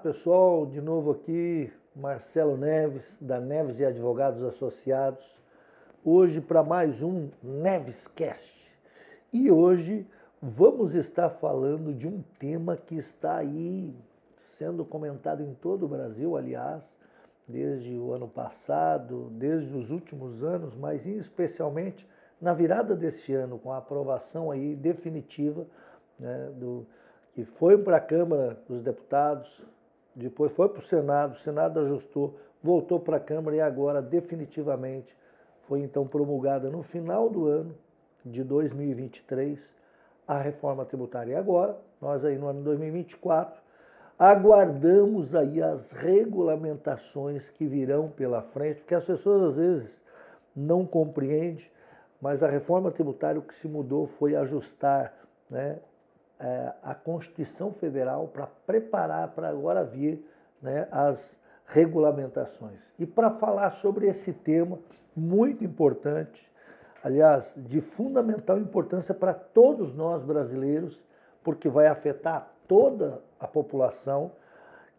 pessoal, de novo aqui, Marcelo Neves, da Neves e Advogados Associados, hoje para mais um Nevescast. E hoje vamos estar falando de um tema que está aí sendo comentado em todo o Brasil, aliás, desde o ano passado, desde os últimos anos, mas especialmente na virada desse ano, com a aprovação aí definitiva, né, que foi para a Câmara dos Deputados, depois foi para o Senado ajustou, voltou para a Câmara e agora definitivamente foi então promulgada no final do ano de 2023 a reforma tributária. E agora, nós aí no ano de 2024, aguardamos aí as regulamentações que virão pela frente, porque as pessoas às vezes não compreendem, mas a reforma tributária o que se mudou foi ajustar, né, a Constituição Federal para preparar para agora vir, né, as regulamentações. E para falar sobre esse tema muito importante, aliás, de fundamental importância para todos nós brasileiros, porque vai afetar toda a população,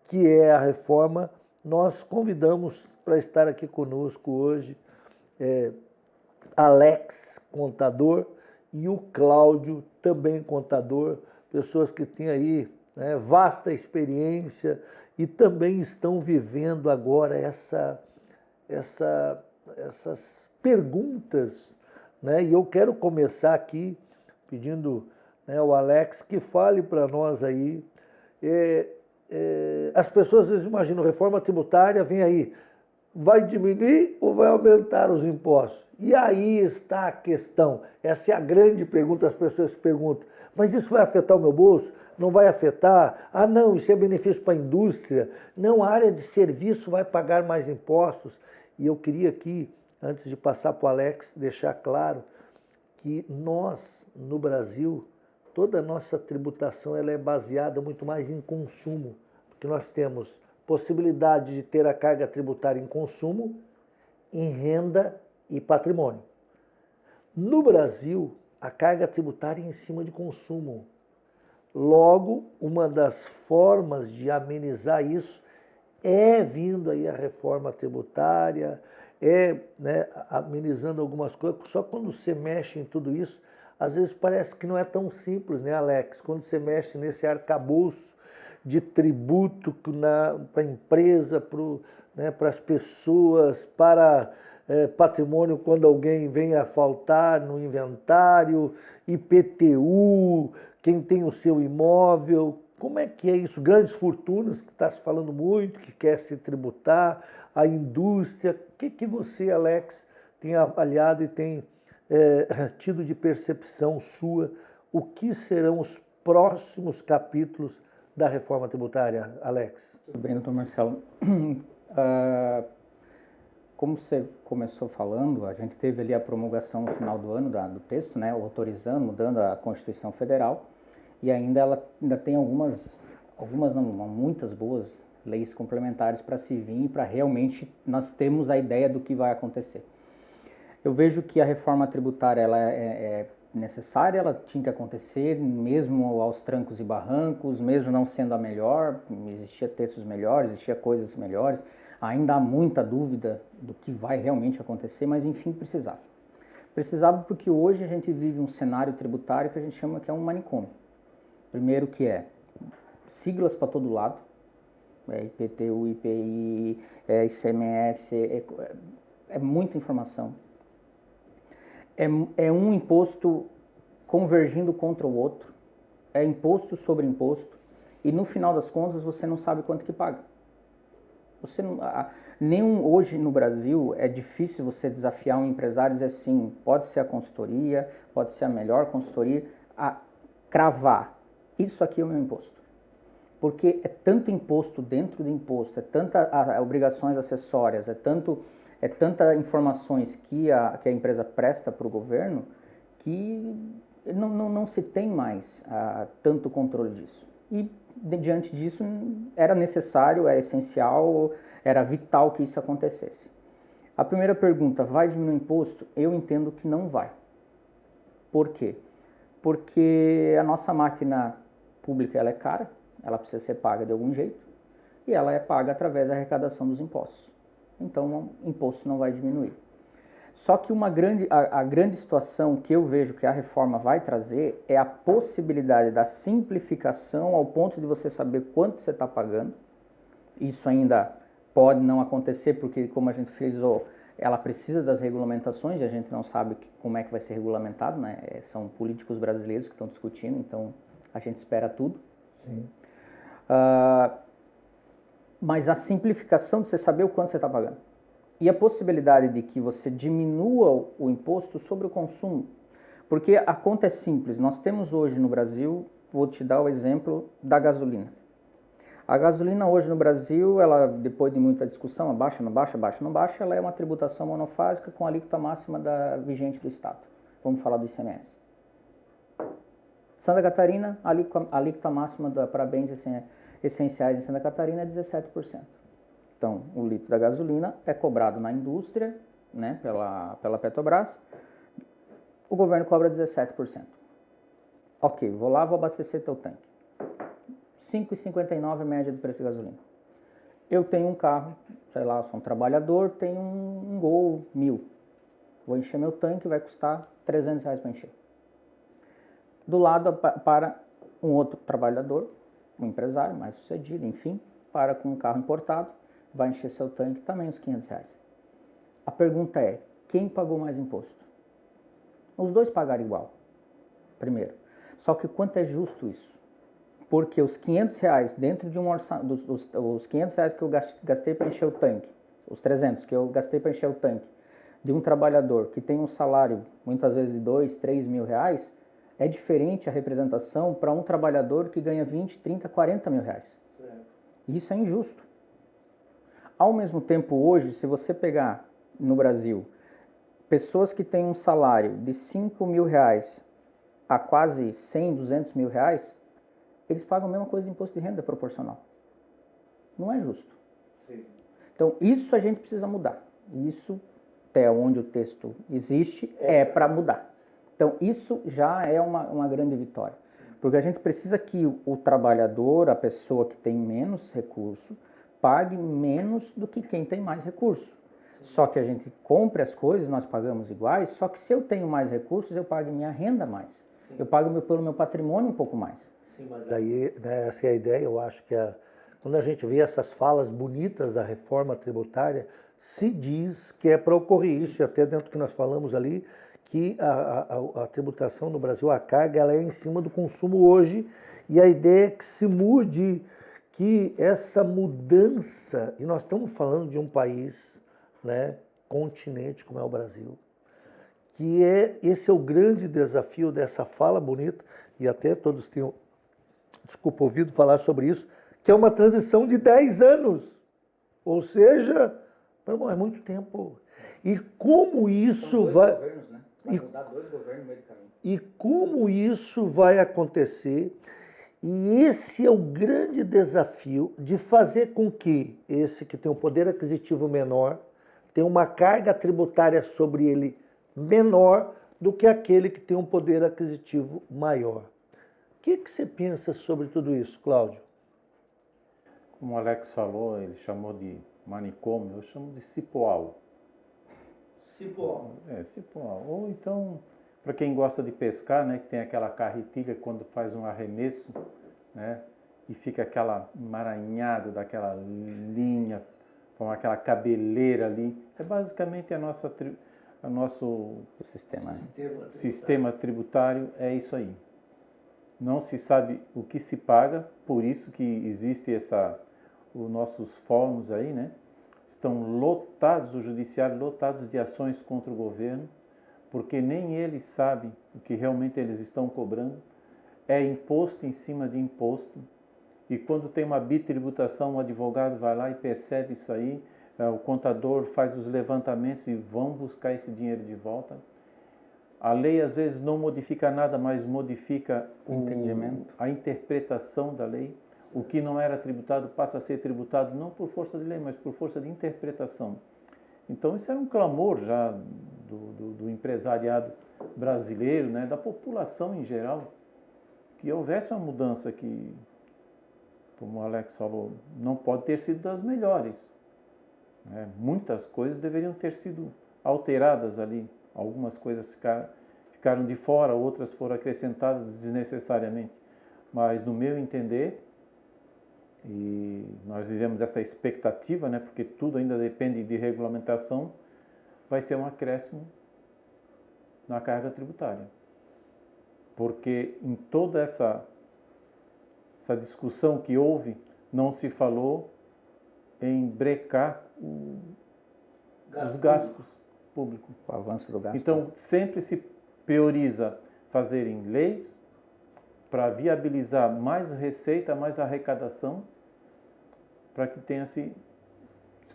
que é a reforma, nós convidamos para estar aqui conosco hoje Alex, contador, e o Cláudio, também contador, pessoas que têm aí, né, vasta experiência e também estão vivendo agora essas perguntas, né? E eu quero começar aqui pedindo, né, ao Alex que fale para nós aí. As pessoas às vezes imaginam reforma tributária, vem aí, vai diminuir ou vai aumentar os impostos? E aí está a questão. Essa é a grande pergunta, as pessoas se perguntam, mas isso vai afetar o meu bolso? Não vai afetar? Ah, não, isso é benefício para a indústria. Não, a área de serviço vai pagar mais impostos. E eu queria aqui, antes de passar para o Alex, deixar claro que nós, no Brasil, toda a nossa tributação ela é baseada muito mais em consumo, porque nós temos possibilidade de ter a carga tributária em consumo, em renda e patrimônio. No Brasil, a carga tributária é em cima de consumo. Logo, uma das formas de amenizar isso é vindo aí a reforma tributária, né, amenizando algumas coisas, só quando você mexe em tudo isso, às vezes parece que não é tão simples, né, Alex? Quando você mexe nesse arcabouço de tributo para a empresa, né, para as pessoas, para patrimônio quando alguém vem a faltar no inventário, IPTU, quem tem o seu imóvel, como é que é isso? Grandes fortunas, que está se falando muito, que quer se tributar, a indústria. O que você, Alex, tem avaliado e tem tido de percepção sua? O que serão os próximos capítulos da reforma tributária, Alex? Tudo bem, doutor Marcelo. Como você começou falando, a gente teve ali a promulgação no final do ano do texto, né, autorizando, mudando a Constituição Federal, e ela ainda tem algumas não, muitas boas leis complementares para se vir, para realmente nós termos a ideia do que vai acontecer. Eu vejo que a reforma tributária ela é necessária, ela tinha que acontecer, mesmo aos trancos e barrancos, mesmo não sendo a melhor, existia textos melhores, existia coisas melhores, ainda há muita dúvida do que vai realmente acontecer, mas enfim, precisava. Precisava porque hoje a gente vive um cenário tributário que a gente chama que é um manicômio. Primeiro que é siglas para todo lado, IPTU, IPI, ICMS, é muita informação. É um imposto convergindo contra o outro, é imposto sobre imposto, e no final das contas você não sabe quanto que paga. Você não, hoje no Brasil é difícil você desafiar um empresário e dizer assim, pode ser a consultoria, pode ser a melhor consultoria, a cravar, isso aqui é o meu imposto. Porque é tanto imposto dentro do imposto, é tantas obrigações acessórias, é tanta informações que a empresa presta para o governo que não se tem mais tanto controle disso. E diante disso era necessário, é essencial, era vital que isso acontecesse. A primeira pergunta, vai diminuir o imposto? Eu entendo que não vai. Por quê? Porque a nossa máquina pública ela é cara, ela precisa ser paga de algum jeito. e ela é paga através da arrecadação dos impostos. Então, o imposto não vai diminuir. Só que a grande situação que eu vejo que a reforma vai trazer é a possibilidade da simplificação ao ponto de você saber quanto você está pagando. Isso ainda pode não acontecer porque, como a gente frisou, ela precisa das regulamentações e a gente não sabe como é que vai ser regulamentado, né? São políticos brasileiros que estão discutindo, então a gente espera tudo. Sim. Mas a simplificação de você saber o quanto você está pagando. E a possibilidade de que você diminua o imposto sobre o consumo. Porque a conta é simples. Nós temos hoje no Brasil, vou te dar o exemplo da gasolina. A gasolina hoje no Brasil, ela, depois de muita discussão, abaixa, não baixa, abaixa, não baixa, ela é uma tributação monofásica com a alíquota máxima vigente do Estado. Vamos falar do ICMS. Santa Catarina, a alíquota máxima para bens essenciais em Santa Catarina é 17%. Então, o litro da gasolina é cobrado na indústria, né, pela Petrobras, o governo cobra 17%. Ok, vou lá, vou abastecer teu tanque. 5,59 média do preço da gasolina. Eu tenho um carro, sei lá, sou um trabalhador, tenho um Gol 1000. Vou encher meu tanque, vai custar R$300 para encher. Do lado, para um outro trabalhador, um empresário mais sucedido, enfim, para com um carro importado, vai encher seu tanque também uns R$500. A pergunta é, quem pagou mais imposto? Os dois pagaram igual, primeiro. Só que quanto é justo isso? Porque os R$500 dentro de um orçamento, os R$500 que eu gastei para encher o tanque, os 300 que eu gastei para encher o tanque, de um trabalhador que tem um salário, muitas vezes de 2, 3 mil reais, é diferente a representação para um trabalhador que ganha 20, 30, 40 mil reais. Isso é injusto. Ao mesmo tempo, hoje, se você pegar no Brasil pessoas que têm um salário de 5 mil reais a quase 100, 200 mil reais, eles pagam a mesma coisa de imposto de renda proporcional. Não é justo. Sim. Então, isso a gente precisa mudar. Isso, até onde o texto existe, é para mudar. Então, isso já é uma grande vitória. Porque a gente precisa que o trabalhador, a pessoa que tem menos recurso, pague menos do que quem tem mais recurso. Só que a gente compra as coisas, nós pagamos iguais, só que se eu tenho mais recursos, eu pago minha renda mais. Sim. Eu pago pelo meu patrimônio um pouco mais. Sim, mas daí, né, essa é a ideia, eu acho que quando a gente vê essas falas bonitas da reforma tributária, se diz que é para ocorrer isso, e até dentro do que nós falamos ali, que a tributação no Brasil, a carga, ela é em cima do consumo hoje, e a ideia é que se mude, que essa mudança, e nós estamos falando de um país, né, continente como é o Brasil, que esse é o grande desafio dessa fala bonita, e até todos tenham, ouvido falar sobre isso, que é uma transição de 10 anos, ou seja, é muito tempo. E como isso vai... governos, né? Vai mudar 2 governos no meio do caminho. E como isso vai acontecer? E esse é o grande desafio de fazer com que esse que tem um poder aquisitivo menor tenha uma carga tributária sobre ele menor do que aquele que tem um poder aquisitivo maior. O que você pensa sobre tudo isso, Cláudio? Como o Alex falou, ele chamou de manicômio, eu chamo de cipoal. Cipoal. Cipoal. Ou então, para quem gosta de pescar, né, que tem aquela carretilha quando faz um arremesso, né, e fica aquela emaranhado daquela linha, com aquela cabeleira ali. É basicamente o nosso sistema tributário, é isso aí. Não se sabe o que se paga, por isso que existe os nossos fóruns aí, né? Estão lotados, o judiciário lotados de ações contra o governo, porque nem eles sabem o que realmente eles estão cobrando. É imposto em cima de imposto. E quando tem uma bitributação, o advogado vai lá e percebe isso aí, o contador faz os levantamentos e vão buscar esse dinheiro de volta. A lei às vezes não modifica nada, mas modifica a interpretação da lei. O que não era tributado passa a ser tributado não por força de lei, mas por força de interpretação. Então isso era um clamor já do empresariado brasileiro, né, da população em geral, que houvesse uma mudança, que como o Alex falou, não pode ter sido das melhores. Né? Muitas coisas deveriam ter sido alteradas ali. Algumas coisas ficaram de fora, outras foram acrescentadas desnecessariamente. Mas, no meu entender, e nós vivemos essa expectativa, né, porque tudo ainda depende de regulamentação, vai ser um acréscimo na carga tributária. Porque em toda essa discussão que houve, não se falou em brecar os gastos públicos. O avanço do gasto. Então, sempre se prioriza fazer em leis para viabilizar mais receita, mais arrecadação, para que se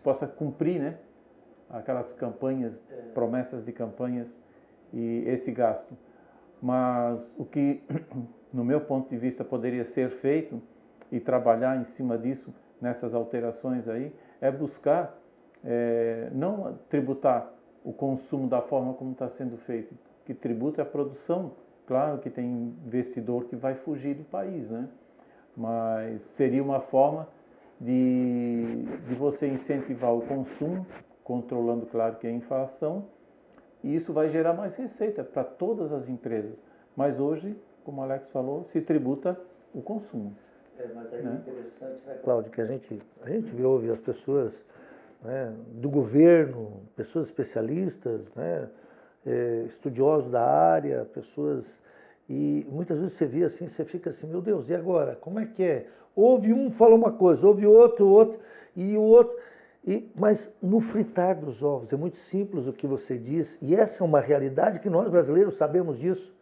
possa cumprir, né, aquelas campanhas, promessas de campanhas e esse gasto. Mas o que, no meu ponto de vista, poderia ser feito e trabalhar em cima disso, nessas alterações aí, é buscar não tributar o consumo da forma como está sendo feito, que tributa a produção. Claro que tem investidor que vai fugir do país, né? Mas seria uma forma de você incentivar o consumo, controlando, claro, que é a inflação, e isso vai gerar mais receita para todas as empresas. Mas hoje, como o Alex falou, se tributa o consumo. Mas é interessante, né, Cláudio, que a gente ouve as pessoas, né, do governo, pessoas especialistas, né, estudiosos da área, pessoas, e muitas vezes você vê assim, você fica assim, meu Deus, e agora? Como é que é? Houve um, falou uma coisa, houve outro, e o outro... Mas no fritar dos ovos, é muito simples o que você diz, e essa é uma realidade que nós brasileiros sabemos disso.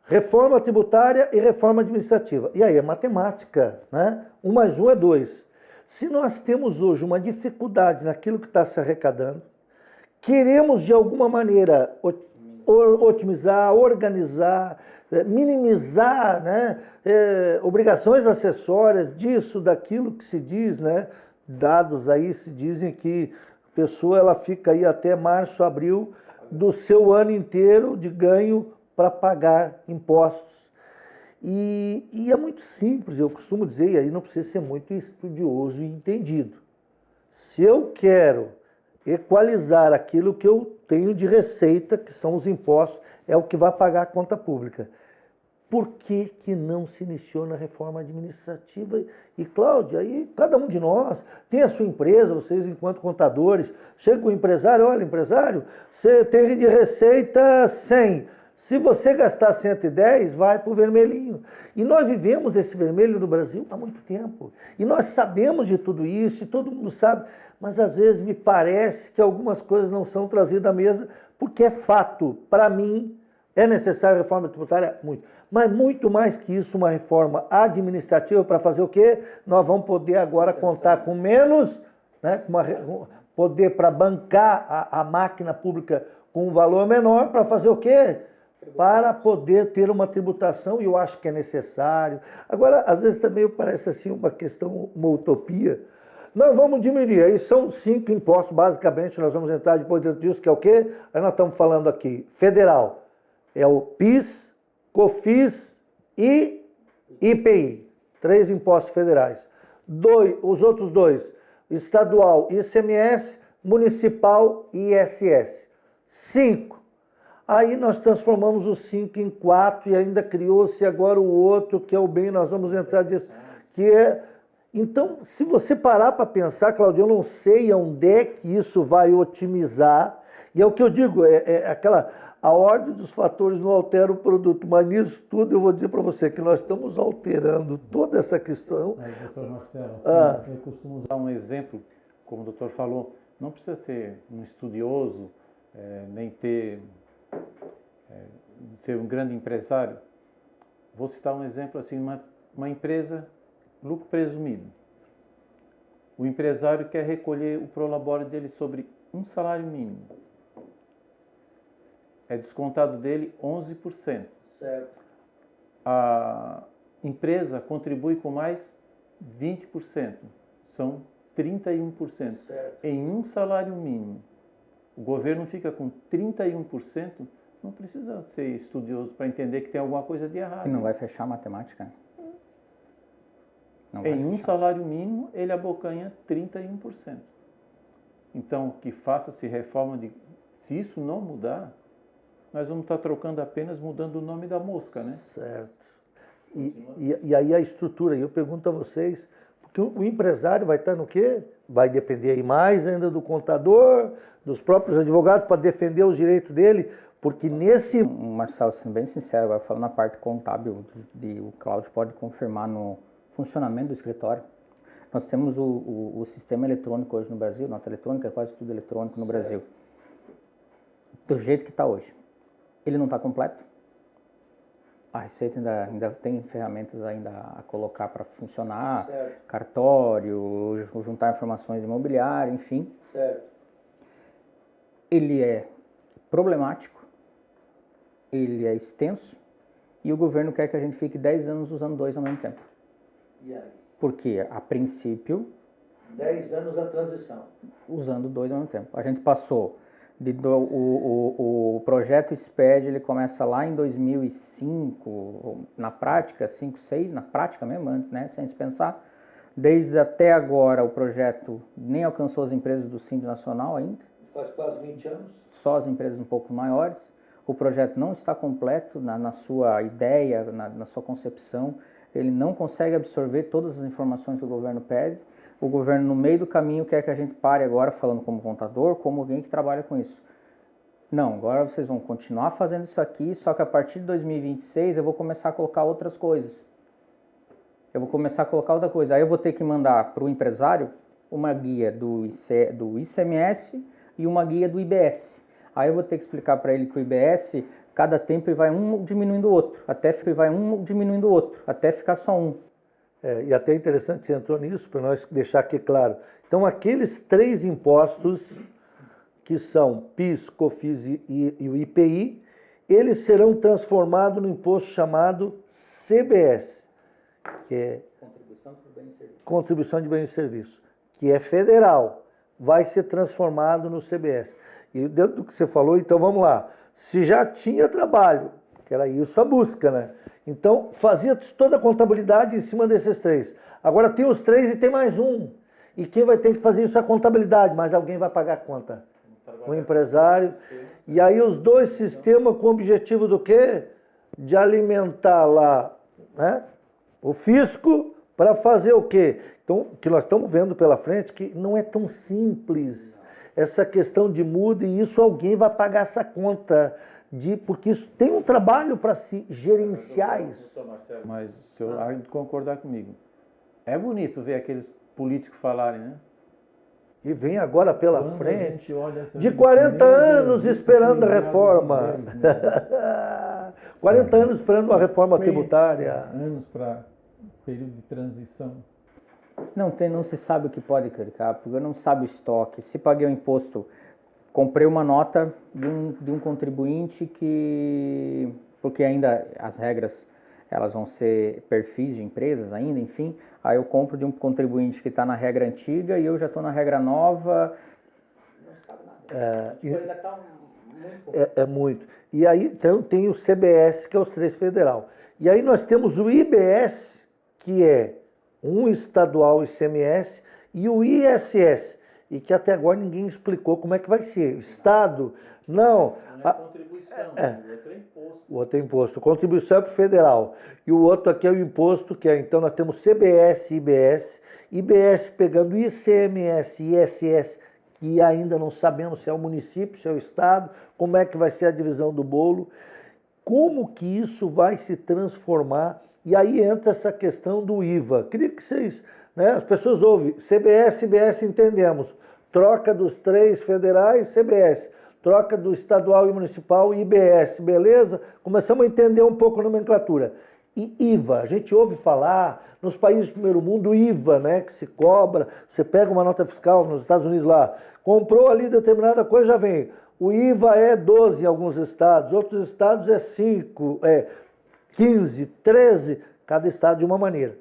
Reforma tributária e reforma administrativa. E aí é matemática, né? 1 mais 1 é 2. Se nós temos hoje uma dificuldade naquilo que está se arrecadando, queremos de alguma maneira otimizar, organizar, minimizar, né, obrigações acessórias disso, daquilo que se diz, né? Dados aí se dizem que a pessoa ela fica aí até março, abril do seu ano inteiro de ganho para pagar impostos. E é muito simples, eu costumo dizer, e aí não precisa ser muito estudioso e entendido. Se eu quero equalizar aquilo que eu tenho de receita, que são os impostos, é o que vai pagar a conta pública. Por que não se iniciou na reforma administrativa? E, Cláudia, aí cada um de nós tem a sua empresa, vocês enquanto contadores, chega com o empresário, olha, empresário, você tem de receita 100. Se você gastar 110, vai para o vermelhinho. E nós vivemos esse vermelho no Brasil há muito tempo. E nós sabemos de tudo isso, e todo mundo sabe, mas às vezes me parece que algumas coisas não são trazidas à mesa, porque é fato. Para mim, é necessária a reforma tributária? Muito. Mas muito mais que isso, uma reforma administrativa para fazer o quê? Nós vamos poder agora contar com menos, né, poder para bancar a máquina pública com um valor menor, para fazer o quê? Para poder ter uma tributação, e eu acho que é necessário. Agora, às vezes também parece assim uma questão, uma utopia. Nós vamos diminuir, aí são 5 impostos, basicamente, nós vamos entrar depois dentro disso, que é o quê? Aí nós estamos falando aqui, federal, é o PIS, COFINS e IPI, 3 impostos federais. Os outros 2, estadual, ICMS, municipal e ISS. 5. Aí nós transformamos os 5 em 4 e ainda criou-se agora o outro, que é o bem, nós vamos entrar disso, que é... Então, se você parar para pensar, Claudio, eu não sei onde é que isso vai otimizar, e é o que eu digo, a ordem dos fatores não altera o produto, mas nisso tudo eu vou dizer para você que nós estamos alterando toda essa questão. Mas, doutor Marcelo, assim, eu costumo usar um exemplo, como o doutor falou, não precisa ser um estudioso, nem ser um grande empresário. Vou citar um exemplo assim, uma empresa, lucro presumido. O empresário quer recolher o prolabore dele sobre um salário mínimo. É descontado dele 11%. Certo. A empresa contribui com mais 20%. São 31%. Certo. Em um salário mínimo. O governo fica com 31%. Não precisa ser estudioso para entender que tem alguma coisa de errado. Que não vai fechar a matemática. Não vai Em um fechar. salário mínimo, ele abocanha 31%. Então, que faça-se reforma de... Se isso não mudar, nós vamos estar trocando apenas, mudando o nome da mosca, né? Certo. E aí a estrutura, eu pergunto a vocês, porque o empresário vai estar no quê? Vai depender aí mais ainda do contador, dos próprios advogados para defender os direitos dele, porque nesse... Marcelo, sendo bem sincero, agora falando na parte contábil, o Cláudio pode confirmar no funcionamento do escritório. Nós temos o sistema eletrônico hoje no Brasil, nota eletrônica, quase tudo eletrônico no Brasil. Do jeito que está hoje. Ele não está completo. A Receita ainda tem ferramentas ainda a colocar para funcionar, Certo. cartório, juntar informações imobiliárias, enfim. Certo. Ele é problemático, ele é extenso e o governo quer que a gente fique 10 anos usando dois ao mesmo tempo. E aí? Porque, a princípio, 10 anos da transição. usando dois ao mesmo tempo. A gente passou o projeto SPED, ele começa lá em 2005, na prática, 5, 6, na prática mesmo, antes, né, sem se pensar. Desde até agora o projeto nem alcançou as empresas do Simples Nacional ainda, Faz quase 20 anos. só as empresas um pouco maiores. O projeto não está completo na sua ideia, na sua concepção. Ele não consegue absorver todas as informações que o governo pede. O governo, no meio do caminho, quer que a gente pare agora, falando como contador, como alguém que trabalha com isso. Não, agora vocês vão continuar fazendo isso aqui, só que a partir de 2026 eu vou começar a colocar outras coisas. Eu vou começar a colocar outra coisa. Aí eu vou ter que mandar para o empresário uma guia do ICMS e uma guia do IBS. Aí eu vou ter que explicar para ele que o IBS, cada tempo vai um diminuindo o outro, até ficar só um. E até é interessante você entrou nisso, para nós deixar aqui claro. Então, aqueles 3 impostos, que são PIS, COFINS e o IPI, eles serão transformados no imposto chamado CBS, que é Contribuição de Bens e Serviços, que é federal, vai ser transformado no CBS. E dentro do que você falou, então vamos lá. Se já tinha trabalho, que era isso a busca, né? Então, fazia toda a contabilidade em cima desses 3. Agora tem os 3 e tem mais um. E quem vai ter que fazer isso é a contabilidade, mas alguém vai pagar a conta. O empresário. E aí os 2 sistemas com o objetivo do quê? De alimentar lá, né, o fisco para fazer o quê? Então, o que nós estamos vendo pela frente que não é tão simples essa questão de muda e isso alguém vai pagar essa conta. Porque isso tem um trabalho para se gerenciar isso. Mas o senhor há de concordar comigo. É bonito ver aqueles políticos falarem, né? E vem agora pela Quando a frente, gente olha essa de vida, 40 meu Deus, anos isso esperando a foi reforma. errado demais, 40 anos esperando uma reforma 50 tributária. anos para período de transição. Não se sabe o que pode clicar, porque não sabe o estoque. Se paguei o imposto, comprei uma nota de um contribuinte que... Porque ainda as regras, elas vão ser perfis de empresas ainda, enfim. Aí eu compro de um contribuinte que está na regra antiga e eu já estou na regra nova. Não sabe nada. Ainda está muito... É muito. E aí então, tem o CBS, que é os 3 federal. E aí nós temos o IBS, que é um estadual ICMS, e o ISS, e que até agora ninguém explicou como é que vai ser. Estado, não. Não é contribuição, o outro é imposto. O outro é imposto. Contribuição é para o federal. E o outro aqui é o imposto, que é, então nós temos CBS e IBS. IBS pegando ICMS e ISS, que ainda não sabemos se é o município, se é o estado, como é que vai ser a divisão do bolo. Como que isso vai se transformar? E aí entra essa questão do IVA. Queria que vocês, né, as pessoas ouvem, CBS, IBS, entendemos. Troca dos 3 federais, CBS. Troca do estadual e municipal, IBS, beleza? Começamos a entender um pouco a nomenclatura. E IVA, a gente ouve falar, nos países do primeiro mundo, IVA, né, que se cobra, você pega uma nota fiscal nos Estados Unidos lá, comprou ali determinada coisa, já vem. O IVA é 12 em alguns estados, outros estados é 5, 15, 13, cada estado de uma maneira.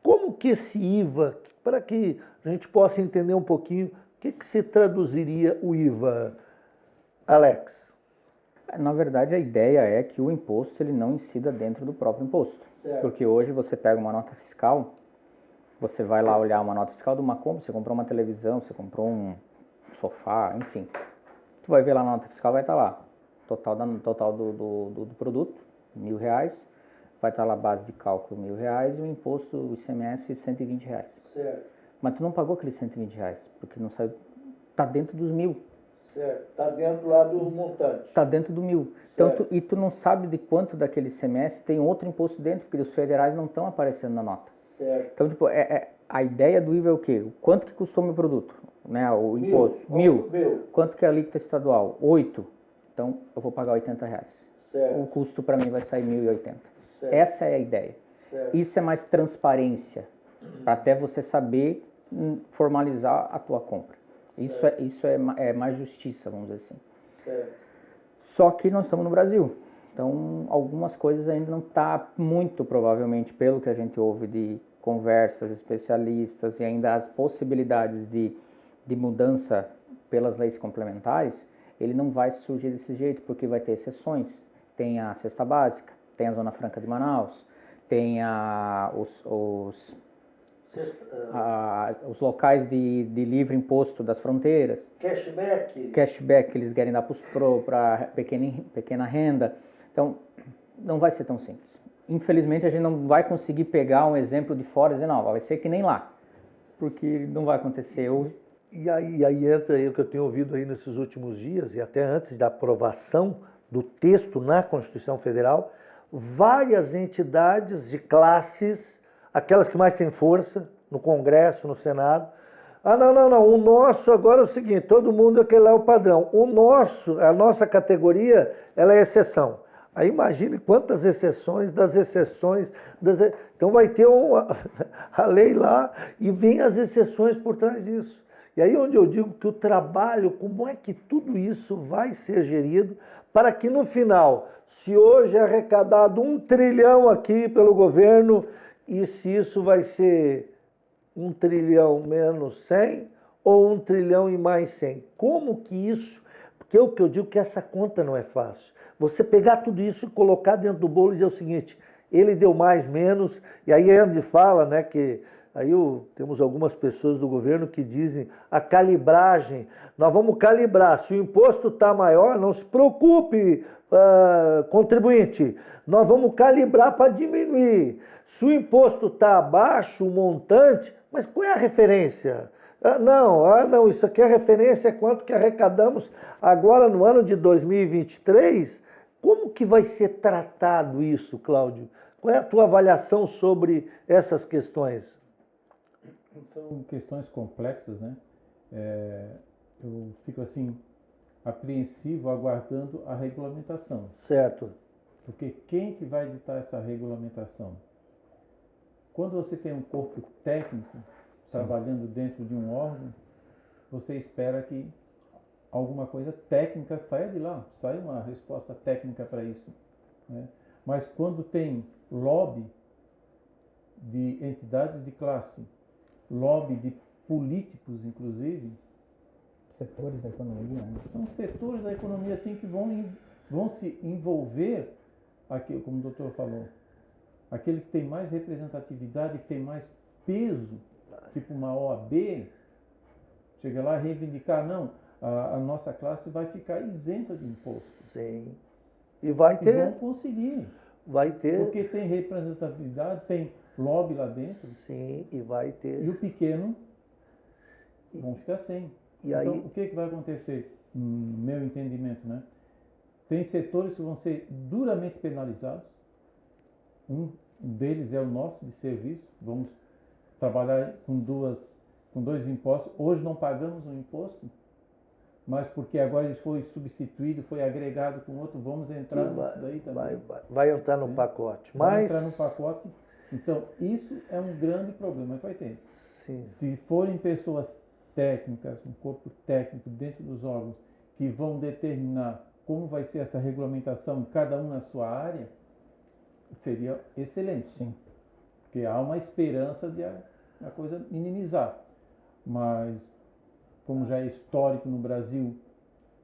Como que esse IVA, para que a gente possa entender um pouquinho, o que se traduziria o IVA, Alex? Na verdade, a ideia é que o imposto ele não incida dentro do próprio imposto. Certo. Porque hoje você pega uma nota fiscal Você vai lá olhar uma nota fiscal de uma compra, você comprou uma televisão, você comprou um sofá, enfim. Tu vai ver lá na nota fiscal, vai estar lá. Total do produto, R$1.000. Vai estar lá a base de cálculo R$1.000 e o imposto, o ICMS, R$120. Certo, Mas tu não pagou aqueles R$120, porque não saiu, tá dentro dos 1.000. certo. Está dentro lá do montante. Está dentro do 1.000. Então, e tu não sabe de quanto daquele ICMS tem outro imposto dentro, porque os federais não estão aparecendo na nota. Certo. Então, tipo, a ideia do IVA é o quê? O quanto que custou meu produto, né? O imposto. 1.000. Mil. Quanto que é a alíquota estadual? 8. Então, eu vou pagar R$80. Certo. O custo para mim vai sair 1.080. Certo. Essa é a ideia. Certo. Isso é mais transparência, para até você saber formalizar a tua compra. Isso é mais justiça, vamos dizer assim. Certo. Só que nós estamos no Brasil, então algumas coisas ainda não está muito provavelmente, pelo que a gente ouve de conversas, especialistas e ainda as possibilidades de mudança pelas leis complementares, ele não vai surgir desse jeito, porque vai ter exceções. Tem a cesta básica, tem a Zona Franca de Manaus, tem os locais de livre imposto das fronteiras, cashback que eles querem dar para pequena renda. Então, não vai ser tão simples. Infelizmente, a gente não vai conseguir pegar um exemplo de fora e dizer, não, vai ser que nem lá, porque não vai acontecer. E aí entra aí o que eu tenho ouvido aí nesses últimos dias, e até antes da aprovação do texto na Constituição Federal, várias entidades de classes, aquelas que mais têm força, no Congresso, no Senado. Não, o nosso agora é o seguinte, todo mundo aquele lá é o padrão. A nossa categoria, ela é exceção. Aí imagine quantas exceções das exceções. Então vai ter a lei lá e vem as exceções por trás disso. E aí onde eu digo que o trabalho, como é que tudo isso vai ser gerido para que no final, se hoje é arrecadado 1 trilhão aqui pelo governo, e se isso vai ser 1 trilhão menos 100 ou 1 trilhão e mais 100? Como que isso... Porque o que eu digo que essa conta não é fácil. Você pegar tudo isso e colocar dentro do bolo e dizer o seguinte, ele deu mais, menos, e aí Andy fala, né, que aí temos algumas pessoas do governo que dizem a calibragem, nós vamos calibrar, se o imposto está maior, não se preocupe, contribuinte, nós vamos calibrar para diminuir. Se o imposto está abaixo, o montante, mas qual é a referência? Não, isso aqui é a referência, é quanto que arrecadamos agora no ano de 2023. Como que vai ser tratado isso, Cláudio? Qual é a tua avaliação sobre essas questões? São questões complexas, né? Eu fico assim, apreensivo, aguardando a regulamentação. Certo. Porque quem que vai editar essa regulamentação? Quando você tem um corpo técnico trabalhando dentro de um órgão, você espera que alguma coisa técnica saia de lá, saia uma resposta técnica para isso, né? Mas quando tem lobby de entidades de classe, lobby de políticos, inclusive, Setores da economia, né? são setores da economia assim que vão se envolver, aqui, como o doutor falou, aquele que tem mais representatividade, que tem mais peso, tipo uma OAB, chega lá e reivindicar, não, a nossa classe vai ficar isenta de imposto. Sim. E vai ter. E vão conseguir. Vai ter. Porque tem representatividade, tem lobby lá dentro. Sim, e vai ter. E o pequeno vão ficar sem. E então, aí... o que vai acontecer, no meu entendimento, né? Tem setores que vão ser duramente penalizados. Um deles é o nosso de serviço. Vamos trabalhar com dois impostos. Hoje não pagamos um imposto, mas porque agora ele foi substituído, foi agregado com outro, vamos entrar nisso daí também. Vai entrar no pacote. Vai entrar no pacote. Então, isso é um grande problema que vai ter. Sim. Se forem pessoas técnicas, um corpo técnico dentro dos órgãos, que vão determinar como vai ser essa regulamentação, cada um na sua área, seria excelente. Sim. Porque há uma esperança de a coisa minimizar. Mas, como já é histórico no Brasil,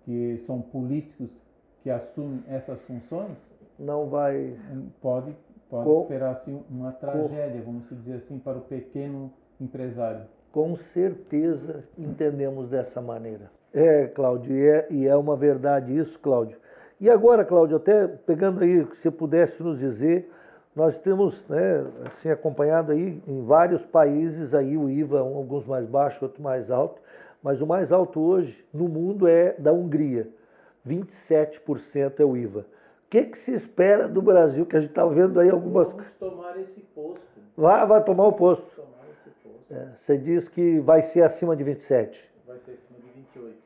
que são políticos que assumem essas funções, não vai... pode esperar assim, uma tragédia, vamos dizer assim, para o pequeno empresário. Com certeza entendemos dessa maneira. Cláudio, e é uma verdade isso, Cláudio. E agora, Cláudio, até pegando aí, que você pudesse nos dizer, nós temos, né, assim, acompanhado aí em vários países aí o IVA, alguns mais baixos, outros mais alto, mas o mais alto hoje no mundo é da Hungria, 27% é o IVA. O que se espera do Brasil, que a gente está vendo aí algumas... Vamos tomar esse posto. Vai tomar o posto. Tomar esse posto. Você diz que vai ser acima de 27. Vai ser acima de 28.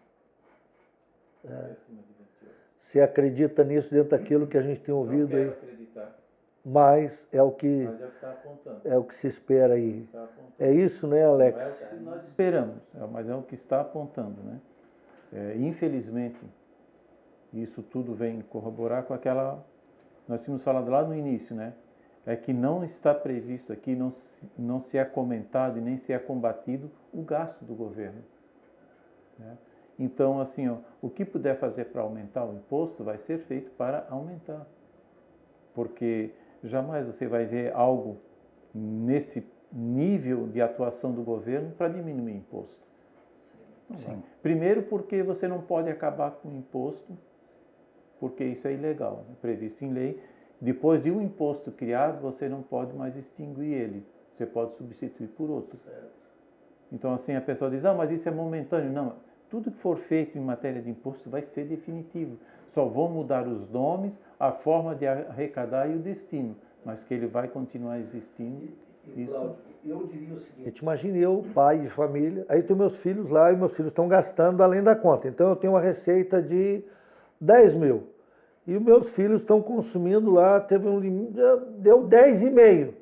Vai ser acima de 28. Você acredita nisso dentro daquilo que a gente tem ouvido Não quero aí? acreditar, Mas é o que mas é o que está apontando. é o que se espera aí. Está apontando. É isso, né, Não Alex? é o que nós esperamos, mas é o que está apontando, né? Infelizmente, isso tudo vem corroborar com aquela... Nós tínhamos falado lá no início, né? É que não está previsto aqui, não se é comentado e nem se é combatido o gasto do governo, né? Então, assim, o que puder fazer para aumentar o imposto vai ser feito para aumentar. Porque jamais você vai ver algo nesse nível de atuação do governo para diminuir imposto. Sim. Primeiro porque você não pode acabar com o imposto, porque isso é ilegal, é previsto em lei. Depois de um imposto criado, você não pode mais extinguir ele. Você pode substituir por outro. Então, assim, a pessoa diz, mas isso é momentâneo. Não, tudo que for feito em matéria de imposto vai ser definitivo. Só vão mudar os nomes, a forma de arrecadar e o destino, mas que ele vai continuar existindo. Isso. Eu diria o seguinte, imagine eu, pai de família, aí tenho meus filhos lá e meus filhos estão gastando além da conta. Então eu tenho uma receita de 10 mil. E os meus filhos estão consumindo lá, teve um limite, deu 10,5.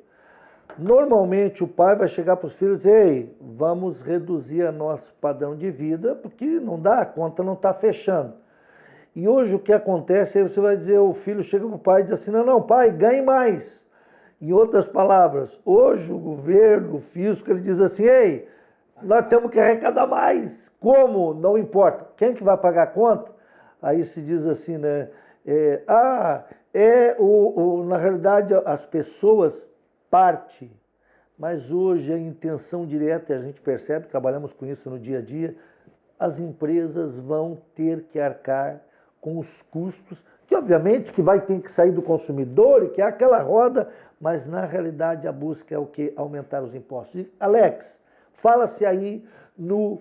Normalmente o pai vai chegar para os filhos e dizer, ei, vamos reduzir a nosso padrão de vida, porque não dá, a conta não está fechando. E hoje o que acontece, aí você vai dizer, o filho chega para o pai e diz assim, não, pai, ganhe mais. Em outras palavras, hoje o governo, o fisco, ele diz assim, ei, nós temos que arrecadar mais. Como? Não importa. Quem que vai pagar a conta? Aí se diz assim, né? Na realidade, as pessoas partem, mas hoje a intenção direta, a gente percebe, trabalhamos com isso no dia a dia, as empresas vão ter que arcar com os custos, que obviamente que vai ter que sair do consumidor, e que é aquela roda, mas na realidade a busca é o que? Aumentar os impostos. E, Alex, fala-se aí no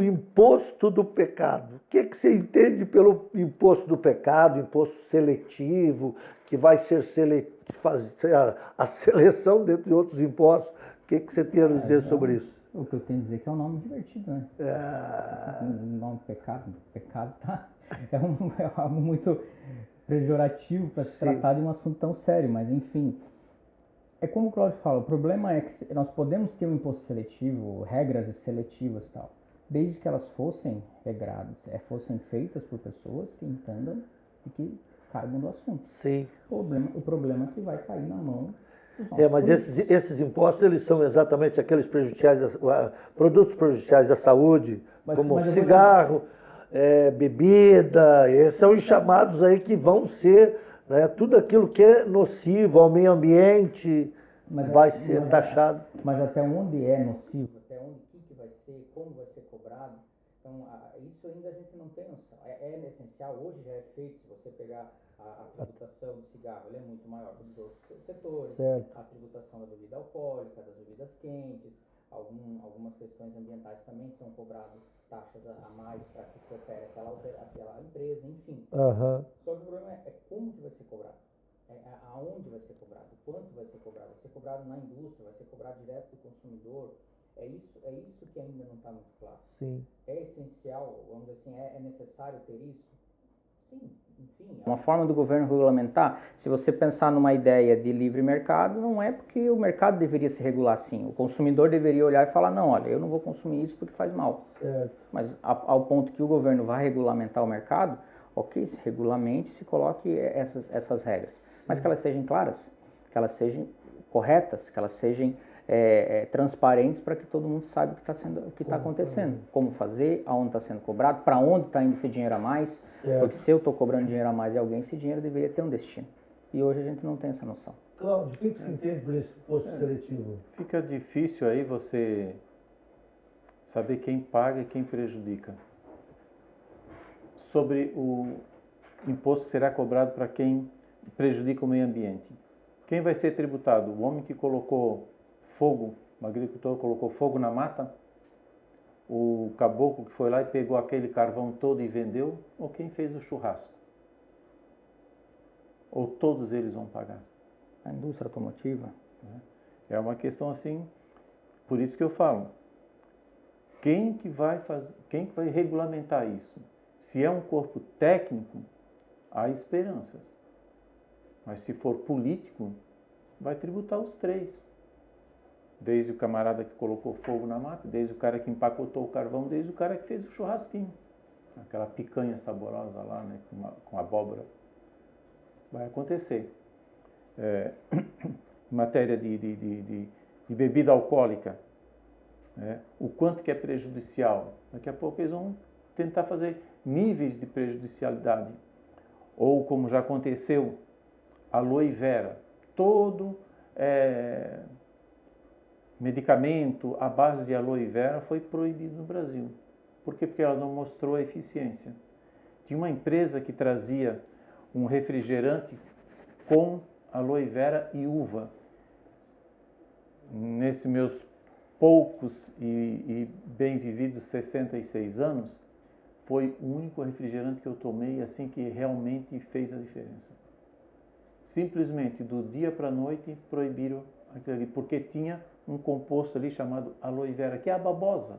imposto do pecado. O que você entende pelo imposto do pecado, imposto seletivo, que vai ser fazer a seleção dentro de outros impostos? O que você tem a dizer sobre isso? O que eu tenho a dizer é que é um nome divertido, né? O nome pecado é algo muito pejorativo para se tratar de um assunto tão sério, mas enfim. É como o Cláudio fala, o problema é que nós podemos ter um imposto seletivo, regras seletivas e tal, desde que elas fossem regradas, fossem feitas por pessoas que entendam e que caibam do assunto. Sim. O problema é que vai cair na mão dos nossos mas esses impostos, eles são exatamente aqueles produtos prejudiciais da saúde, como cigarro, bebida, esses são os chamados aí que vão ser, né, tudo aquilo que é nocivo ao meio ambiente vai ser taxado. Mas até onde é nocivo, até onde que vai ser, como vai ser cobrado, então isso ainda a gente não tem noção. É essencial, hoje já é feito, se você pegar a tributação do cigarro, ele é muito maior do que outros setores, certo. A tributação da bebida alcoólica, das bebidas quentes, algumas questões ambientais também são cobradas taxas a mais para que se opere aquela empresa, enfim. Uhum. Só que o problema é como que vai ser cobrado, aonde vai ser cobrado, quanto vai ser cobrado, vai ser cobrado na indústria, vai ser cobrado direto do consumidor. É isso que ainda não está muito claro. Sim. É essencial, vamos dizer assim, é necessário ter isso? Sim, enfim. Uma forma do governo regulamentar, se você pensar numa ideia de livre mercado, não é porque o mercado deveria se regular assim. O consumidor deveria olhar e falar, não, olha, eu não vou consumir isso porque faz mal. Certo. Mas ao ponto que o governo vai regulamentar o mercado, ok, se regulamente, se coloque essas regras. Mas que elas sejam claras, que elas sejam corretas, que elas sejam transparentes para que todo mundo saiba o que está acontecendo, como fazer, aonde está sendo cobrado, para onde está indo esse dinheiro a mais, certo. Porque se eu estou cobrando dinheiro a mais de alguém, esse dinheiro deveria ter um destino. E hoje a gente não tem essa noção. Cláudio, o que você entende por esse imposto seletivo? Fica difícil aí você saber quem paga e quem prejudica. Sobre o imposto que será cobrado para quem prejudica o meio ambiente. Quem vai ser tributado? O homem que colocou fogo, o agricultor colocou fogo na mata? O caboclo que foi lá e pegou aquele carvão todo e vendeu? Ou quem fez o churrasco? Ou todos eles vão pagar? A indústria automotiva. É uma questão assim, por isso que eu falo. Quem que vai regulamentar isso? Se é um corpo técnico, há esperanças. Mas se for político, vai tributar os três. Desde o camarada que colocou fogo na mata, desde o cara que empacotou o carvão, desde o cara que fez o churrasquinho. Aquela picanha saborosa lá, né, com abóbora. Vai acontecer. Em matéria de bebida alcoólica, o quanto que é prejudicial. Daqui a pouco eles vão tentar fazer níveis de prejudicialidade. Ou, como já aconteceu, aloe vera. Todo medicamento à base de aloe vera foi proibido no Brasil. Por quê? Porque ela não mostrou a eficiência. Tinha uma empresa que trazia um refrigerante com aloe vera e uva. Nesses meus poucos e bem vividos 66 anos, foi o único refrigerante que eu tomei assim que realmente fez a diferença. Simplesmente do dia para a noite proibiram aquilo ali, porque tinha um composto ali chamado aloe vera, que é a babosa.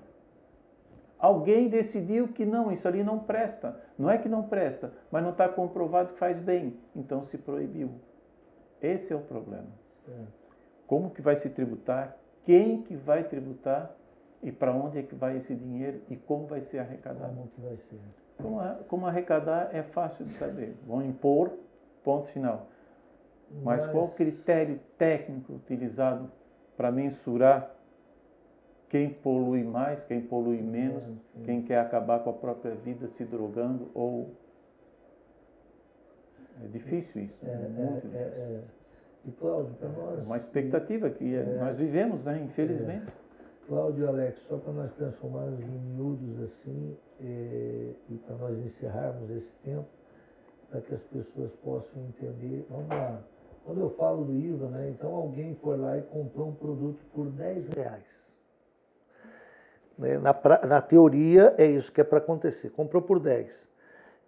Alguém decidiu que não, isso ali não presta. Não é que não presta, mas não está comprovado que faz bem. Então se proibiu. Esse é o problema. Como que vai se tributar? Quem que vai tributar? E para onde é que vai esse dinheiro? E como vai ser arrecadado? Como que vai ser? Como arrecadar é fácil de saber. Vão impor, ponto final. Mas qual o critério técnico utilizado para mensurar quem polui mais, quem polui menos, quem quer acabar com a própria vida se drogando ou... É difícil isso. Muito difícil. E Cláudio, para nós... É uma expectativa que nós vivemos, né? Infelizmente. Cláudio e Alex, só para nós transformarmos em miúdos assim, e para nós encerrarmos esse tempo, para que as pessoas possam entender. Vamos lá. Quando eu falo do IVA, né, então alguém foi lá e comprou um produto por R$10. Na teoria é isso que é para acontecer. Comprou por 10.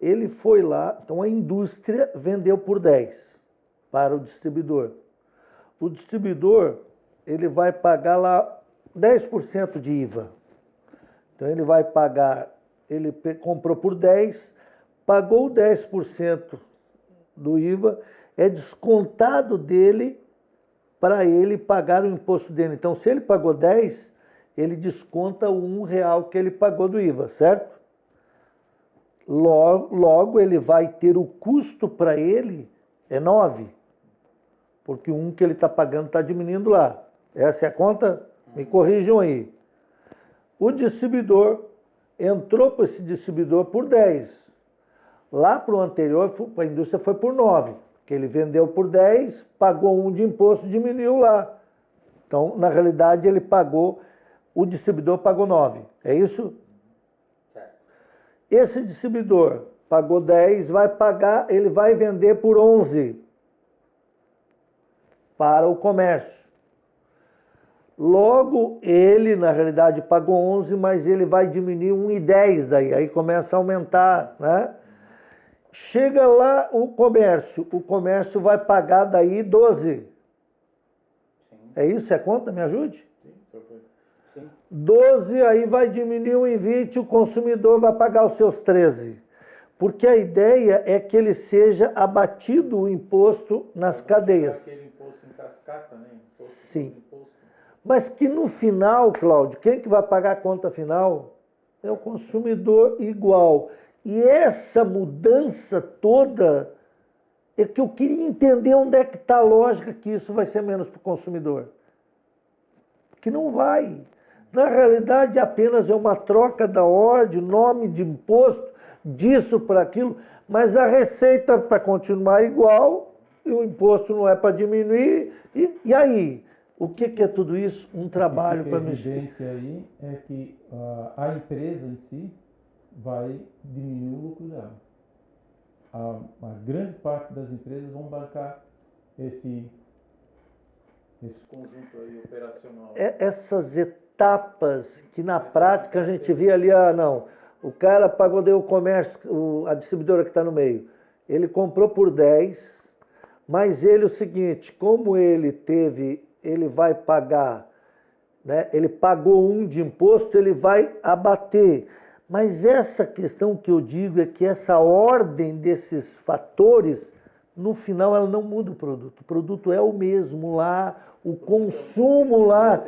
Ele foi lá, então a indústria vendeu por 10 para o distribuidor. O distribuidor, ele vai pagar lá 10% de IVA. Então ele vai pagar, ele comprou por 10, pagou 10% do IVA, é descontado dele para ele pagar o imposto dele. Então, se ele pagou 10, ele desconta o R$1 que ele pagou do IVA, certo? Logo ele vai ter o custo para ele é 9, porque o 1 que ele está pagando está diminuindo lá. Essa é a conta? Me corrijam aí. O distribuidor entrou para esse distribuidor por 10. Lá para o anterior, a indústria foi por 9. Que ele vendeu por 10, pagou 1 de imposto, diminuiu lá. Então, na realidade, ele pagou, o distribuidor pagou 9. É isso? Certo. Esse distribuidor pagou 10, vai pagar, ele vai vender por 11 para o comércio. Logo, ele, na realidade, pagou 11, mas ele vai diminuir 1,10 daí. Aí começa a aumentar, né? Chega lá o comércio vai pagar daí 12. Sim. É isso? É conta? Me ajude? Sim. 12, aí vai diminuir 1,20, o consumidor vai pagar os seus 13. Porque a ideia é que ele seja abatido o imposto nas cadeias. Aquele imposto em cascata, né? Sim. Mas que no final, Cláudio, quem que vai pagar a conta final? É o consumidor igual. E essa mudança toda é que eu queria entender onde é que está a lógica que isso vai ser menos para o consumidor. Porque não vai. Na realidade, apenas é uma troca da ordem, nome de imposto, disso para aquilo, mas a receita para continuar igual e o imposto não é para diminuir. E aí? O que é tudo isso? Um trabalho para mexer. O evidente aí é que a empresa em si vai diminuir o lucro dela. A grande parte das empresas vão bancar esse conjunto aí operacional. Essas etapas que na prática a gente via ali, não, o cara pagou, deu o comércio, a distribuidora que está no meio, ele comprou por 10, mas ele, o seguinte, como ele vai pagar, né, ele pagou 1 de imposto, ele vai abater. Mas essa questão que eu digo é que essa ordem desses fatores, no final ela não muda o produto é o mesmo lá, o consumo lá.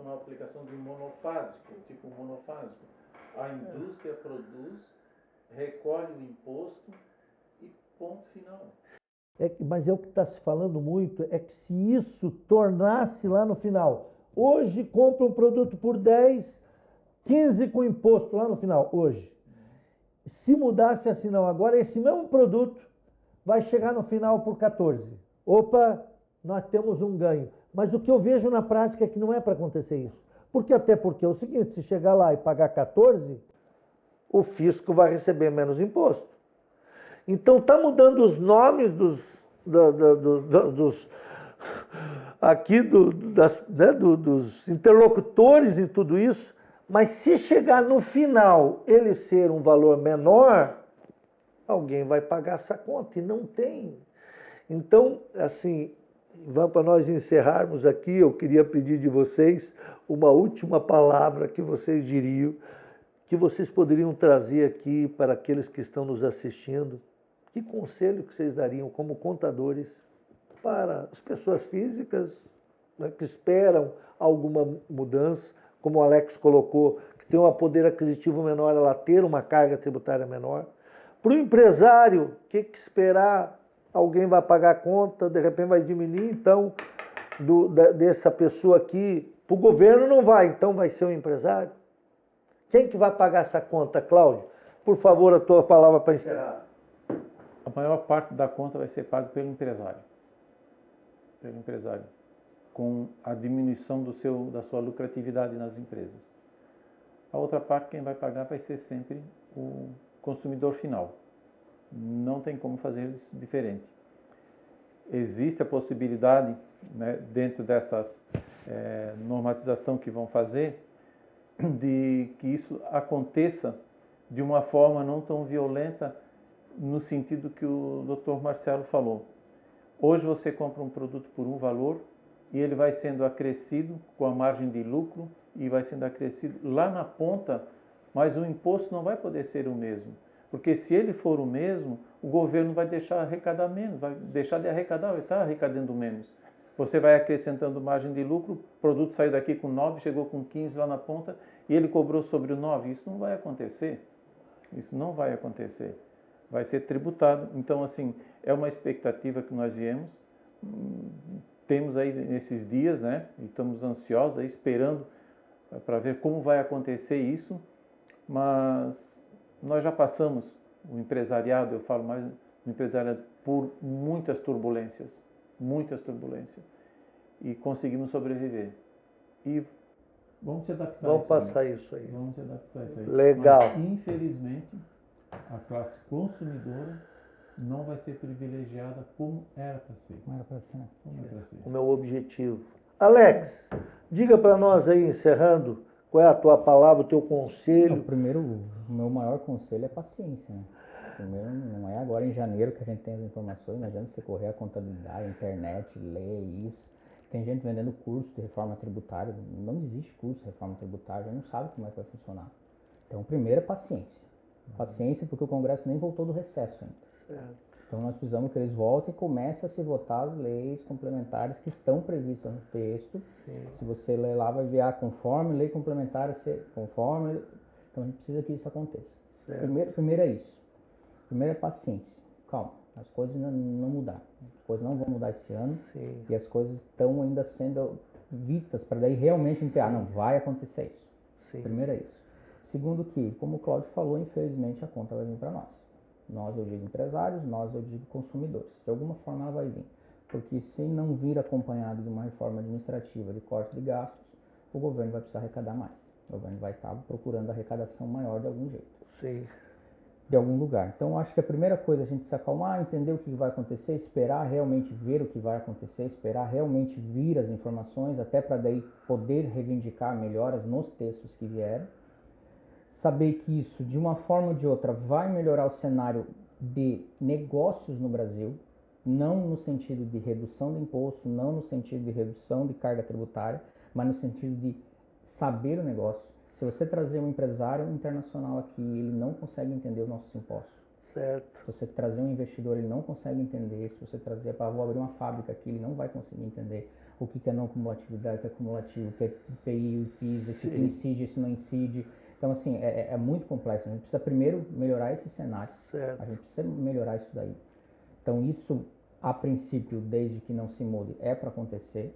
Uma aplicação de monofásico, tipo monofásico. A indústria produz, recolhe o imposto e ponto final. Mas é o que está se falando muito, é que se isso tornasse lá no final, hoje compra um produto por 10, 15 com imposto lá no final, hoje. Se mudasse assim, não, agora esse mesmo produto vai chegar no final por 14. Opa, nós temos um ganho. Mas o que eu vejo na prática é que não é para acontecer isso. Porque é o seguinte, se chegar lá e pagar 14, o fisco vai receber menos imposto. Então está mudando os nomes dos interlocutores em tudo isso, mas se chegar no final ele ser um valor menor, alguém vai pagar essa conta e não tem. Então, assim, vamos para nós encerrarmos aqui, eu queria pedir de vocês uma última palavra que vocês diriam, que vocês poderiam trazer aqui para aqueles que estão nos assistindo. Que conselho que vocês dariam como contadores para as pessoas físicas, né, que esperam alguma mudança, como o Alex colocou, que tem um poder aquisitivo menor, ela ter uma carga tributária menor. Para o empresário, o que esperar? Alguém vai pagar a conta, de repente vai diminuir, então, dessa pessoa aqui. Para o governo não vai, então vai ser o empresário. Quem que vai pagar essa conta, Cláudio? Por favor, a tua palavra para encerrar. A maior parte da conta vai ser paga pelo empresário. Pelo empresário. Com a diminuição da sua lucratividade nas empresas. A outra parte, quem vai pagar vai ser sempre o consumidor final. Não tem como fazer isso diferente. Existe a possibilidade, né, dentro dessas normatização que vão fazer, de que isso aconteça de uma forma não tão violenta, no sentido que o Dr. Marcelo falou. Hoje você compra um produto por um valor e ele vai sendo acrescido com a margem de lucro e vai sendo acrescido lá na ponta, mas o imposto não vai poder ser o mesmo. Porque se ele for o mesmo, o governo vai deixar arrecadar menos, vai deixar de arrecadar, vai estar arrecadando menos. Você vai acrescentando margem de lucro, o produto saiu daqui com 9, chegou com 15 lá na ponta e ele cobrou sobre o 9. Isso não vai acontecer. Isso não vai acontecer. Vai ser tributado. Então, assim, é uma expectativa que nós temos aí nesses dias, né? E estamos ansiosos aí, esperando para ver como vai acontecer isso, mas nós já passamos, o empresariado, eu falo mais do empresariado, por muitas turbulências, e conseguimos sobreviver. E vamos se adaptar Vamos passar isso aí. Vamos se adaptar a isso aí. Legal. Mas, infelizmente, a classe consumidora não vai ser privilegiada como era para ser. Como era para ser. Como era para ser. O meu objetivo. Alex, diga para nós aí, encerrando, qual é a tua palavra, o teu conselho? Primeiro, o meu maior conselho é paciência, né? Primeiro, não é agora em janeiro que a gente tem as informações, não adianta você correr a contabilidade, a internet, ler isso. Tem gente vendendo curso de reforma tributária, não existe curso de reforma tributária, já não sabe como é que vai funcionar. Então, primeiro é paciência. Paciência porque o Congresso nem voltou do recesso ainda. Certo. Então nós precisamos que eles voltem e comecem a se votar as leis complementares que estão previstas no texto. Sim. Se você ler lá, vai ver conforme lei complementar, conforme... Então a gente precisa que isso aconteça. Primeiro é isso. Primeiro é paciência. Calma, as coisas não mudaram. As coisas não vão mudar esse ano. Sim. E as coisas estão ainda sendo vistas para daí realmente entender, não vai acontecer isso. Sim. Primeiro é isso. Segundo que, como o Cláudio falou, infelizmente a conta vai vir para nós. Nós, eu digo empresários, nós, eu digo consumidores. De alguma forma ela vai vir. Porque se não vir acompanhado de uma reforma administrativa de corte de gastos, o governo vai precisar arrecadar mais. O governo vai estar procurando arrecadação maior de algum jeito. Sim. De algum lugar. Então, acho que a primeira coisa é a gente se acalmar, entender o que vai acontecer, esperar realmente ver o que vai acontecer, esperar realmente vir as informações, até para daí poder reivindicar melhoras nos textos que vieram. Saber que isso, de uma forma ou de outra, vai melhorar o cenário de negócios no Brasil, não no sentido de redução de imposto, não no sentido de redução de carga tributária, mas no sentido de saber o negócio. Se você trazer um empresário internacional aqui, ele não consegue entender os nossos impostos. Certo. Se você trazer um investidor, ele não consegue entender. Se você trazer para vou abrir uma fábrica aqui, ele não vai conseguir entender o que é não cumulatividade, o que é cumulativo, o que é IPI, o PIS, esse que incide, esse não incide. Então, assim, é muito complexo. A gente precisa primeiro melhorar esse cenário. Certo. A gente precisa melhorar isso daí. Então, isso, a princípio, desde que não se mude, é para acontecer.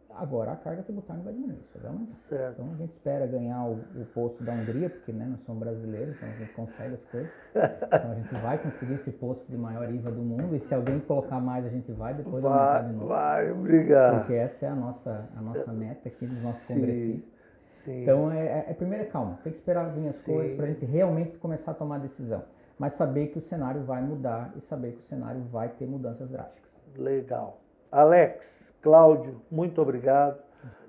Agora, a carga tributária não vai diminuir, isso vai aumentar. Certo. Então, a gente espera ganhar o posto da Hungria, porque né, nós somos brasileiros, então a gente consegue as coisas. Então, a gente vai conseguir esse posto de maior IVA do mundo, e se alguém colocar mais, a gente vai depois aumentar de novo. Vai, obrigado. Porque essa é a nossa meta aqui dos nossos congressistas. Sim. Então, primeiro é calma, tem que esperar vir as coisas para a gente realmente começar a tomar decisão. Mas saber que o cenário vai mudar e saber que o cenário vai ter mudanças drásticas. Legal. Alex, Cláudio, muito obrigado.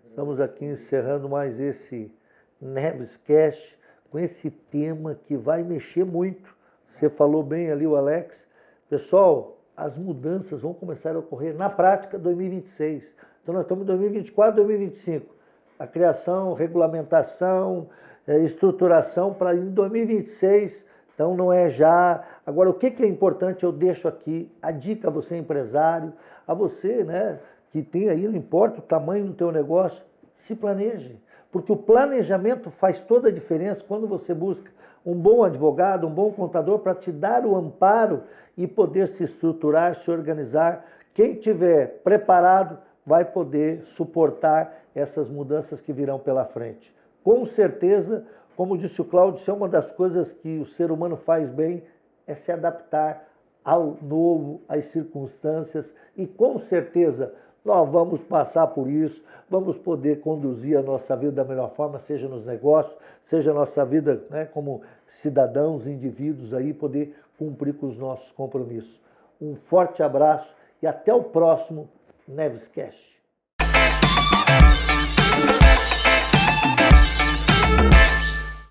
Estamos aqui encerrando mais esse Nevescast com esse tema que vai mexer muito. Você falou bem ali, o Alex. Pessoal, as mudanças vão começar a ocorrer na prática em 2026. Então nós estamos em 2024, 2025. A criação, regulamentação, estruturação para em 2026. Então não é já. Agora, o que é importante, eu deixo aqui a dica a você, empresário, a você, né, que tem aí, não importa o tamanho do teu negócio, se planeje. Porque o planejamento faz toda a diferença quando você busca um bom advogado, um bom contador para te dar o amparo e poder se estruturar, se organizar. Quem tiver preparado vai poder suportar essas mudanças que virão pela frente. Com certeza, como disse o Cláudio, isso é uma das coisas que o ser humano faz bem, é se adaptar ao novo, às circunstâncias, e com certeza nós vamos passar por isso, vamos poder conduzir a nossa vida da melhor forma, seja nos negócios, seja a nossa vida, né, como cidadãos, indivíduos, aí, poder cumprir com os nossos compromissos. Um forte abraço e até o próximo Nevescast.